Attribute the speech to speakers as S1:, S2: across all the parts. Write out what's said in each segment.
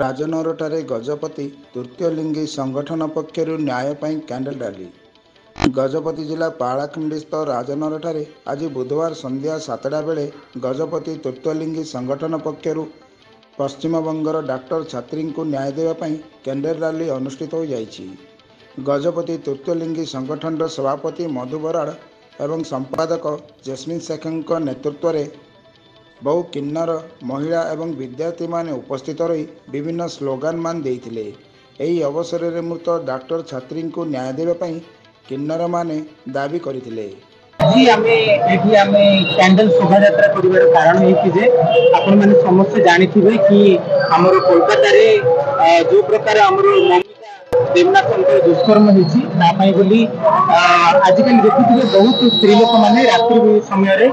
S1: ରାଜନଗରଠାରେ ଗଜପତି ତୃତୀୟ ଲିଙ୍ଗୀ ସଂଗଠନ ପକ୍ଷରୁ ନ୍ୟାୟ ପାଇଁ କ୍ୟାଣ୍ଡେଲ ରାଲି। ଗଜପତି ଜିଲ୍ଲା ପାଳାଖଣ୍ଡିସ୍ଥ ରାଜନଗରଠାରେ ଆଜି ବୁଧବାର ସନ୍ଧ୍ୟା 7ଟା ବେଳେ ଗଜପତି ତୃତୀୟ ଲିଙ୍ଗୀ ସଂଗଠନ ପକ୍ଷରୁ ପଶ୍ଚିମବଙ୍ଗର ଡାକ୍ତର ଛାତ୍ରୀଙ୍କୁ ନ୍ୟାୟ ଦେବା ପାଇଁ କ୍ୟାଣ୍ଡେଲ ରାଲି ଅନୁଷ୍ଠିତ ହୋଇଯାଇଛି। ଗଜପତି ତୃତୀୟ ଲିଙ୍ଗୀ ସଂଗଠନର ସଭାପତି ମଧୁ ବରାଡ଼ ଏବଂ ସମ୍ପାଦକ ଜେସ୍ମିନ୍ ଶେଖଙ୍କ ନେତୃତ୍ୱରେ ବହୁ କିନ୍ନର ମହିଳା ଏବଂ ବିଦ୍ୟାର୍ଥୀମାନେ ଉପସ୍ଥିତ ରହି ବିଭିନ୍ନ ସ୍ଲୋଗାନମାନ ଦେଇଥିଲେ। ଏହି ଅବସରରେ ମୃତ ଡାକ୍ତର ଛାତ୍ରୀଙ୍କୁ ନ୍ୟାୟ ଦେବା ପାଇଁ କିନ୍ନରମାନେ ଦାବି କରିଥିଲେ।
S2: ଆଜି ଆମେ କ୍ୟାଣ୍ଡେଲ ଶୋଭାଯାତ୍ରା କରିବାର କାରଣ ଏଇକି ଯେ ଆପଣମାନେ ସମସ୍ତେ ଜାଣିଥିବେ କି ଆମର କୋଲକାତାରେ ଯେଉଁ ପ୍ରକାର ଆମର ଦେବନାଥଙ୍କର ଦୁଷ୍କର୍ମ ହେଇଛି ତା ପାଇଁ ବୋଲି ଆଜିକାଲି ଦେଖୁଥିବେ ବହୁତ ସ୍ତ୍ରୀ ଲୋକମାନେ ରାତ୍ରି ସମୟରେ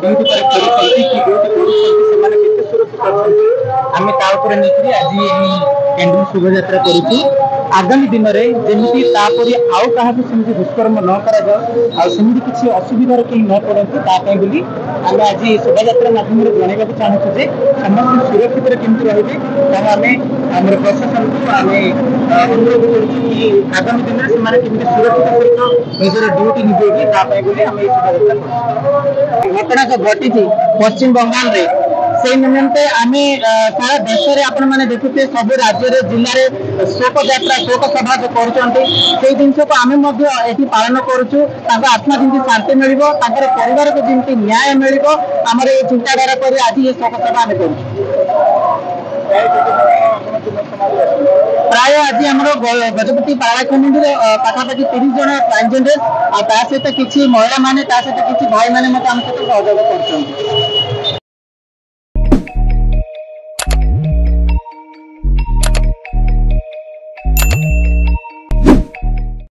S2: ଡ୍ୟୁଟି ପରେ ଫେରୁଛନ୍ତି କି ଡ୍ୟୁଟି କରୁଛନ୍ତି, ସେମାନେ କେତେ ସୁରକ୍ଷିତ ଅଛନ୍ତି ଆମେ ତା ଉପରେ ନେଇକରି ଆଜି ଏହି କ୍ୟାଣ୍ଡେଲ ଶୋଭାଯାତ୍ରା କରୁଛୁ। ଆଗାମୀ ଦିନରେ ଯେମିତି ତାପରେ ଆଉ କାହାକୁ ସେମିତି ଦୁଷ୍କର୍ମ ନ କରାଯାଉ ଆଉ ସେମିତି କିଛି ଅସୁବିଧାର କେହି ନ ପଡ଼ନ୍ତୁ ତା ପାଇଁ ବୋଲି ଆମେ ଆଜି ଶୋଭାଯାତ୍ରା ମାଧ୍ୟମରେ ଜଣାଇବାକୁ ଚାହୁଁଛୁ ଯେ ସମସ୍ତେ ସୁରକ୍ଷିତରେ କେମିତି ରହିବେ ତାହା ଆମେ ଆମର ପ୍ରଶାସନକୁ ଆମେ ଅନୁରୋଧ କରୁଛୁ କି ଆଗାମୀ ଦିନରେ ସେମାନେ କେମିତି ସୁରକ୍ଷିତ ସହିତ ନିଜର ଡ୍ୟୁଟି ନିଭେଇବେ ତା ପାଇଁ ବୋଲି ଆମେ ଏହି ଶୋଭାଯାତ୍ରା କରୁଛୁ। ଘଟଣା ଘଟିଛି ପଶ୍ଚିମବଙ୍ଗାଳରେ সেই নিমন্তে আমি সারা দেশের আপনার দেখুছে সবু রাজ্যের জেলার শোক যাত্রা শোক সভা করছেন সেই জিনিসকে আমি এটি পালন করছু তাঁর আত্মা যেমন শান্তি মিলব তাঁর পরিবারকে যেমন ন্যায় মিলব আমার এই চিন্তাধারা করে আজ এই শোক সভা আমি করছু। প্রায় আজ আমার গজপতি পাড়াখଣ୍ଡିରେ পাখাপাখি 30 জন ট্রান্সজেন্ডর আর তা সহিত কিছু মহিলা মানে তা সহিত কিছু ভাই মানে মতো আমার সহ সহযোগ করছেন।